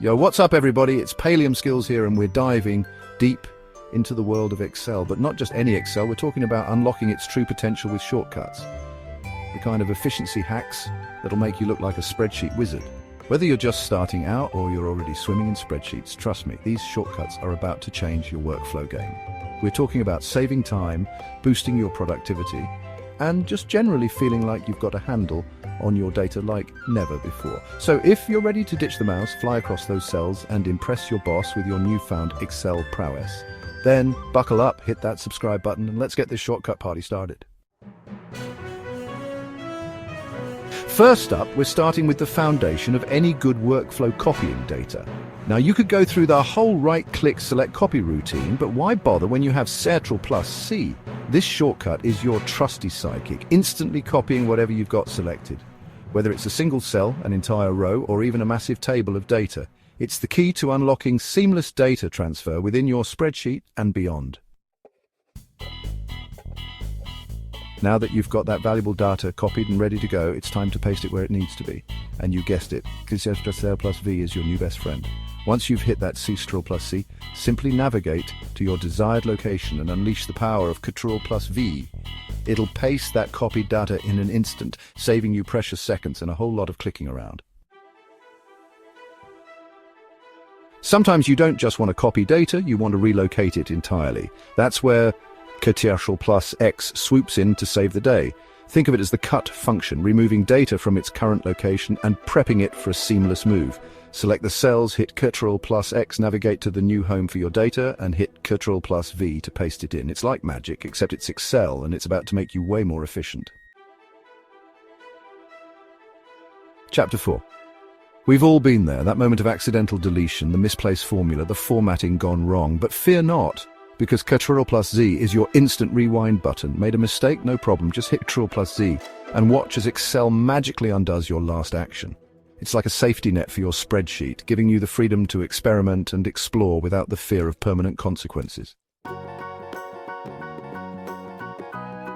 Yo, what's up everybody? It's Palium Skills here and we're diving deep into the world of Excel, but not just any Excel. We're talking about unlocking its true potential with shortcuts. The kind of efficiency hacks that'll make you look like a spreadsheet wizard. Whether you're just starting out or you're already swimming in spreadsheets, trust me, these shortcuts are about to change your workflow game. We're talking about saving time, boosting your productivity, and just generally feeling like you've got a handle on your data like never before. So if you're ready to ditch the mouse, fly across those cells, and impress your boss with your newfound Excel prowess, then buckle up, hit that subscribe button, and let's get this shortcut party started. First up, we're starting with the foundation of any good workflow copying data. Now, you could go through the whole right-click select copy routine, but why bother when you have Ctrl+C? This shortcut is your trusty sidekick, instantly copying whatever you've got selected. Whether it's a single cell, an entire row, or even a massive table of data, it's the key to unlocking seamless data transfer within your spreadsheet and beyond. Now that you've got that valuable data copied and ready to go, it's time to paste it where it needs to be. And you guessed it, Ctrl+V is your new best friend. Once you've hit that Ctrl+C, simply navigate to your desired location and unleash the power of Ctrl+V. It'll paste that copied data in an instant, saving you precious seconds and a whole lot of clicking around. Sometimes you don't just want to copy data, you want to relocate it entirely. That's where Ctrl+X swoops in to save the day. Think of it as the cut function, removing data from its current location and prepping it for a seamless move. Select the cells, hit Ctrl+X, navigate to the new home for your data, and hit Ctrl+V to paste it in. It's like magic, except it's Excel, and it's about to make you way more efficient. Chapter 4. We've all been there, that moment of accidental deletion, the misplaced formula, the formatting gone wrong. But fear not, because Ctrl+Z is your instant rewind button. Made a mistake? No problem, just hit Ctrl+Z and watch as Excel magically undoes your last action. It's like a safety net for your spreadsheet, giving you the freedom to experiment and explore without the fear of permanent consequences.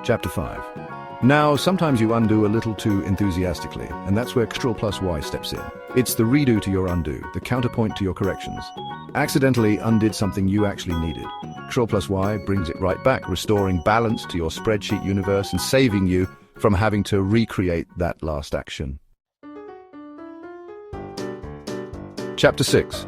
Chapter 5. Now, sometimes you undo a little too enthusiastically, and that's where Ctrl+Y steps in. It's the redo to your undo, the counterpoint to your corrections. Accidentally undid something you actually needed. Ctrl+Y brings it right back, restoring balance to your spreadsheet universe and saving you from having to recreate that last action. Chapter 6.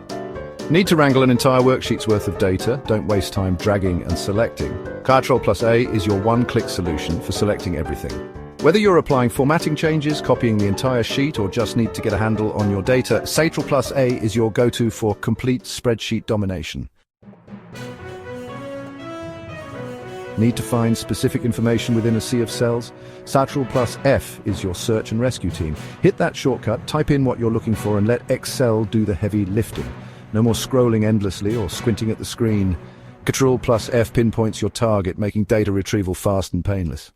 Need to wrangle an entire worksheet's worth of data? Don't waste time dragging and selecting. Ctrl+A is your one-click solution for selecting everything. Whether you're applying formatting changes, copying the entire sheet, or just need to get a handle on your data, Ctrl+A is your go-to for complete spreadsheet domination. Need to find specific information within a sea of cells? Ctrl+F is your search and rescue team. Hit that shortcut, type in what you're looking for, and let Excel do the heavy lifting. No more scrolling endlessly or squinting at the screen. Ctrl+F pinpoints your target, making data retrieval fast and painless.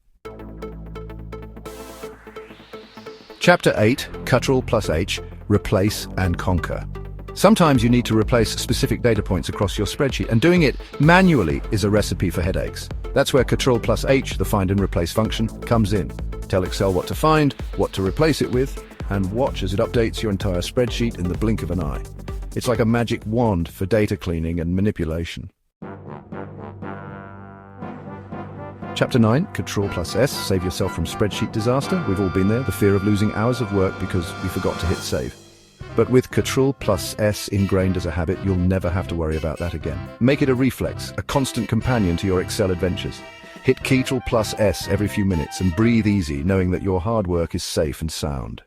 Chapter 8, Ctrl+H, Replace and Conquer. Sometimes you need to replace specific data points across your spreadsheet, and doing it manually is a recipe for headaches. That's where Ctrl+H, the find and replace function, comes in. Tell Excel what to find, what to replace it with, and watch as it updates your entire spreadsheet in the blink of an eye. It's like a magic wand for data cleaning and manipulation. Chapter 9, Ctrl+S, save yourself from spreadsheet disaster. We've all been there, the fear of losing hours of work because we forgot to hit save. But with Ctrl+S ingrained as a habit, you'll never have to worry about that again. Make it a reflex, a constant companion to your Excel adventures. Hit Ctrl+S every few minutes and breathe easy, knowing that your hard work is safe and sound.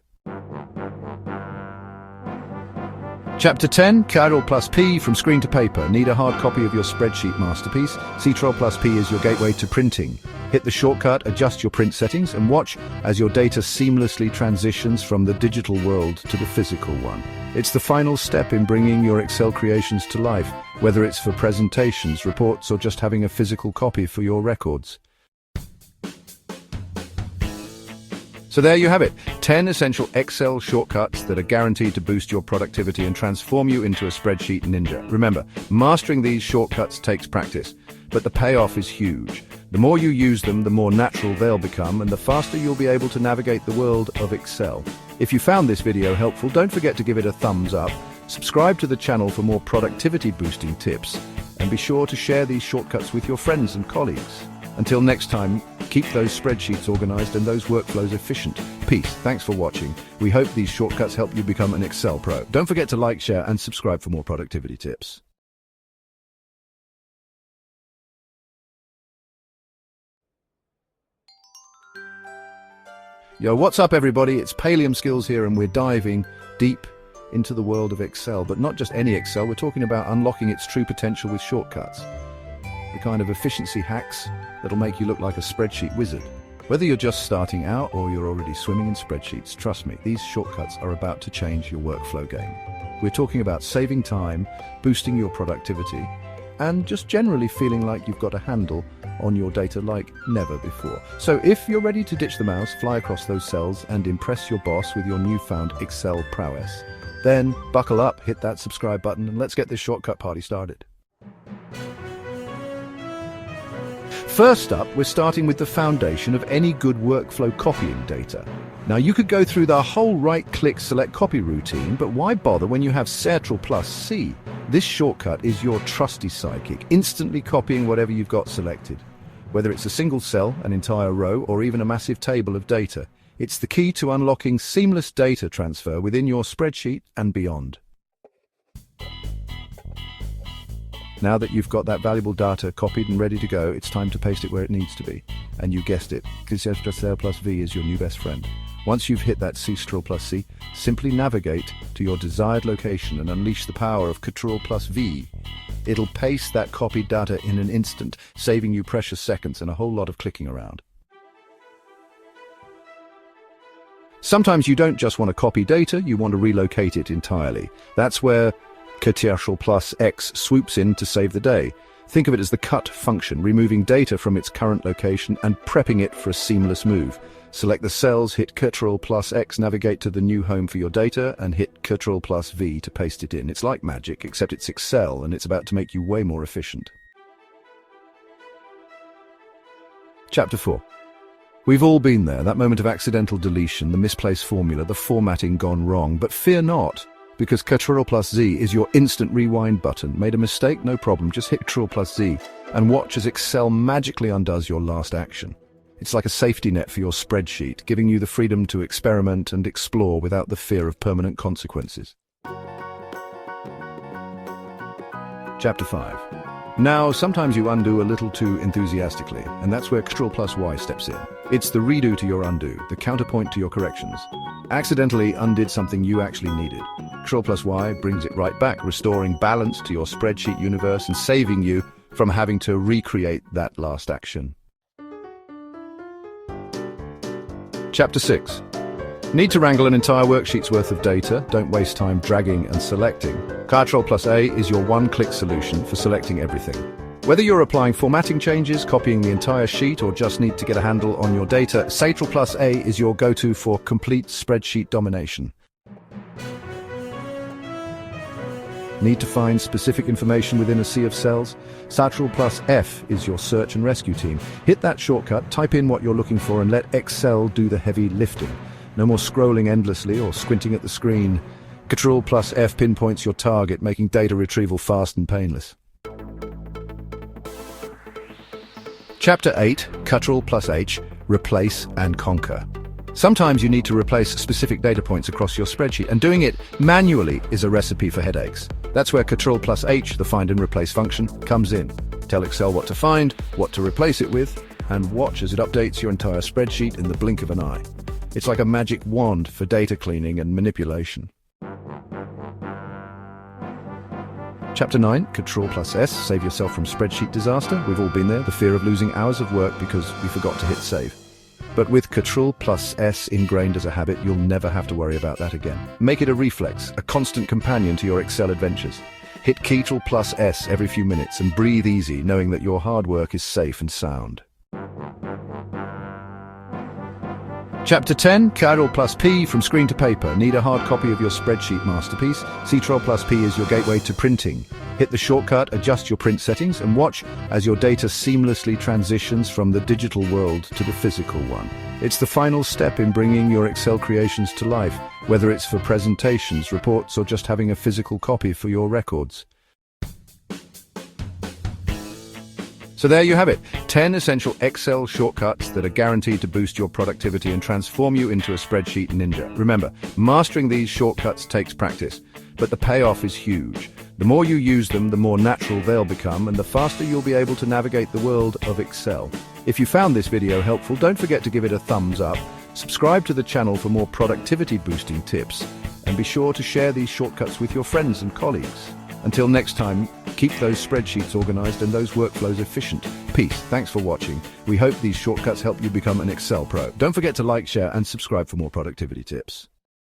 Chapter 10, Ctrl+P, from screen to paper. Need a hard copy of your spreadsheet masterpiece? Ctrl+P is your gateway to printing. Hit the shortcut, adjust your print settings, and watch as your data seamlessly transitions from the digital world to the physical one. It's the final step in bringing your Excel creations to life, whether it's for presentations, reports, or just having a physical copy for your records. So there you have it, 10 essential Excel shortcuts that are guaranteed to boost your productivity and transform you into a spreadsheet ninja. Remember, mastering these shortcuts takes practice, but the payoff is huge. The more you use them, the more natural they'll become, and the faster you'll be able to navigate the world of Excel. If you found this video helpful, don't forget to give it a thumbs up, Subscribe to the channel for more productivity-boosting tips, and be sure to share these shortcuts with your friends and colleagues. Until next time, keep those spreadsheets organized and those workflows efficient. Peace. Thanks for watching. We hope these shortcuts help you become an Excel pro. Don't forget to like, share, and subscribe for more productivity tips. Yo, what's up everybody? It's Palium Skills here, and we're diving deep into the world of Excel, but not just any Excel. We're talking about unlocking its true potential with shortcuts. The kind of efficiency hacks that'll make you look like a spreadsheet wizard. Whether you're just starting out or you're already swimming in spreadsheets, trust me, these shortcuts are about to change your workflow game. We're talking about saving time, boosting your productivity, and just generally feeling like you've got a handle on your data like never before. So if you're ready to ditch the mouse, fly across those cells, and impress your boss with your newfound Excel prowess, then buckle up, hit that subscribe button, and let's get this shortcut party started. First up, we're starting with the foundation of any good workflow: copying data. Now, you could go through the whole right-click select copy routine, but why bother when you have Ctrl+C? This shortcut is your trusty sidekick, instantly copying whatever you've got selected. Whether it's a single cell, an entire row, or even a massive table of data, it's the key to unlocking seamless data transfer within your spreadsheet and beyond. Now that you've got that valuable data copied and ready to go, it's time to paste it where it needs to be. And you guessed it, Ctrl+V is your new best friend. Once you've hit that Ctrl+C, simply navigate to your desired location and unleash the power of Ctrl+V. It'll paste that copied data in an instant, saving you precious seconds and a whole lot of clicking around. Sometimes you don't just want to copy data, you want to relocate it entirely. That's where Ctrl+X swoops in to save the day. Think of it as the cut function, removing data from its current location and prepping it for a seamless move. Select the cells, hit Ctrl+X, navigate to the new home for your data, and hit Ctrl+V to paste it in. It's like magic, except it's Excel, and it's about to make you way more efficient. Chapter 4. We've all been there, that moment of accidental deletion, the misplaced formula, the formatting gone wrong. But fear not, because Ctrl+Z is your instant rewind button. Made a mistake? No problem, just hit Ctrl+Z and watch as Excel magically undoes your last action. It's like a safety net for your spreadsheet, giving you the freedom to experiment and explore without the fear of permanent consequences. Chapter 5. Now, sometimes you undo a little too enthusiastically, and that's where Ctrl+Y steps in. It's the redo to your undo, the counterpoint to your corrections. Accidentally undid something you actually needed. Ctrl+Y brings it right back, restoring balance to your spreadsheet universe and saving you from having to recreate that last action. Chapter 6. Need to wrangle an entire worksheet's worth of data? Don't waste time dragging and selecting. Ctrl+A is your one-click solution for selecting everything. Whether you're applying formatting changes, copying the entire sheet, or just need to get a handle on your data, Ctrl+A is your go-to for complete spreadsheet domination. Need to find specific information within a sea of cells? Ctrl+F is your search and rescue team. Hit that shortcut, type in what you're looking for, and let Excel do the heavy lifting. No more scrolling endlessly or squinting at the screen. Ctrl+F pinpoints your target, making data retrieval fast and painless. Chapter 8, Ctrl+H, Replace and Conquer. Sometimes you need to replace specific data points across your spreadsheet, and doing it manually is a recipe for headaches. That's where Ctrl+H, the find and replace function, comes in. Tell Excel what to find, what to replace it with, and watch as it updates your entire spreadsheet in the blink of an eye. It's like a magic wand for data cleaning and manipulation. Chapter 9, Ctrl+S, save yourself from spreadsheet disaster. We've all been there, the fear of losing hours of work because we forgot to hit save. But with Ctrl+S ingrained as a habit, you'll never have to worry about that again. Make it a reflex, a constant companion to your Excel adventures. Hit Ctrl+S every few minutes and breathe easy, knowing that your hard work is safe and sound. Chapter 10, Ctrl plus P from screen to paper. Need a hard copy of your spreadsheet masterpiece? Ctrl plus P is your gateway to printing. Hit the shortcut, adjust your print settings, and watch as your data seamlessly transitions from the digital world to the physical one. It's the final step in bringing your Excel creations to life, whether it's for presentations, reports, or just having a physical copy for your records. So there you have it, 10 essential Excel shortcuts that are guaranteed to boost your productivity and transform you into a spreadsheet ninja. Remember, mastering these shortcuts takes practice, but the payoff is huge. The more you use them, the more natural they'll become, and the faster you'll be able to navigate the world of Excel. If you found this video helpful, don't forget to give it a thumbs up, subscribe to the channel for more productivity-boosting tips, and be sure to share these shortcuts with your friends and colleagues. Until next time, keep those spreadsheets organized and those workflows efficient. Peace. Thanks for watching. We hope these shortcuts help you become an Excel pro. Don't forget to like, share, and subscribe for more productivity tips.